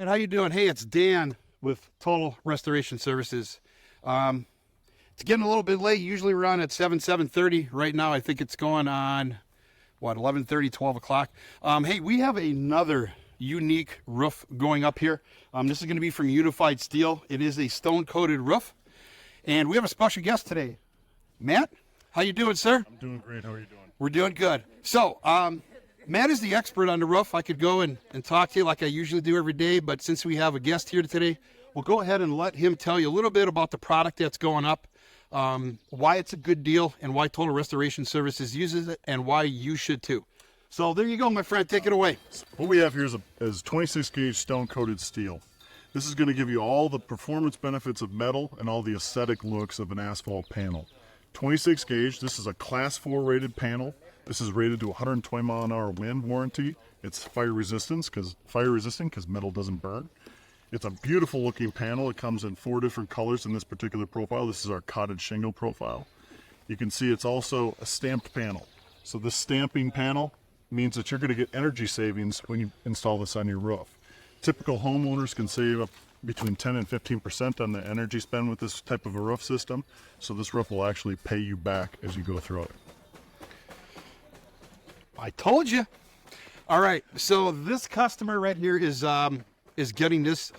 And how you doing? Hey, it's Dan with Total Restoration Services. It's getting a little bit late. Usually we're on at 7:30. Right now, I think it's going on, 11:30, 12 o'clock. Hey, we have another unique roof going up here. This is going to be from Unified Steel. It is a stone-coated roof. And we have a special guest today. Matt, how you doing, sir? I'm doing great. How are you doing? We're doing good. So, Matt is the expert on the roof. I could go and talk to you like I usually do every day, but since we have a guest here today, we'll go ahead and let him tell you a little bit about the product that's going up, why it's a good deal, and why Total Restoration Services uses it, and why you should too. So there you go, my friend. Take it away. What we have here is 26 gauge stone coated steel. This is going to give you all the performance benefits of metal and all the aesthetic looks of an asphalt panel. 26 gauge, this is a class 4 rated panel. This is rated to 120 mile an hour wind warranty. It's fire resistant because metal doesn't burn. It's a beautiful looking panel. It comes in 4 different colors in this particular profile. This is our cottage shingle profile. You can see it's also a stamped panel. So this stamping panel means that you're going to get energy savings when you install this on your roof. Typical homeowners can save up between 10 and 15% on the energy spend with this type of a roof system. So this roof will actually pay you back as you go through it. I told you. All right. So this customer right here is getting this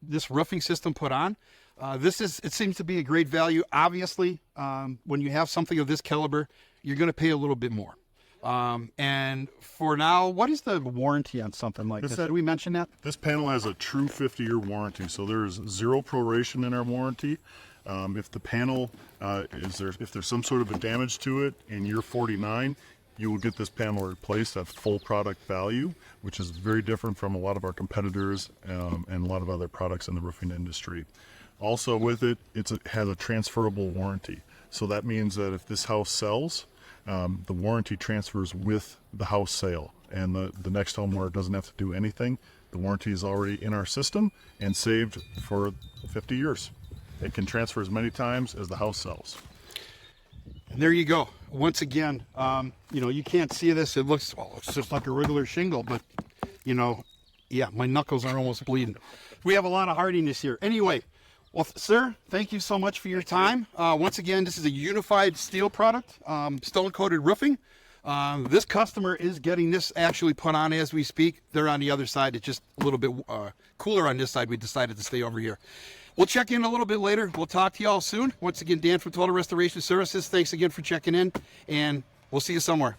this roofing system put on. It seems to be a great value. Obviously, when you have something of this caliber, you're going to pay a little bit more. And for now, what is the warranty on something like this? Did we mention that? This panel has a true 50-year warranty, so there's zero proration in our warranty. If the panel if there's some sort of a damage to it in year 49, you will get this panel replaced at full product value, which is very different from a lot of our competitors and a lot of other products in the roofing industry. Also with it, it has a transferable warranty. So that means that if this house sells, the warranty transfers with the house sale, and the next homeowner doesn't have to do anything. The warranty is already in our system and saved for 50 years. It can transfer as many times as the house sells. And there you go. Once again, you can't see this. It looks just like a regular shingle, but, yeah, my knuckles are almost bleeding. We have a lot of hardiness here. Anyway, well, sir, thank you so much for your time. Once again, this is a Unified Steel product, stone-coated roofing. This customer is getting this actually put on as we speak. They're on the other side. It's just a little bit cooler on this side. We decided to stay over here. We'll check in a little bit later. We'll talk to you all soon. Once again, Dan from Total Restoration Services, thanks again for checking in, and we'll see you somewhere.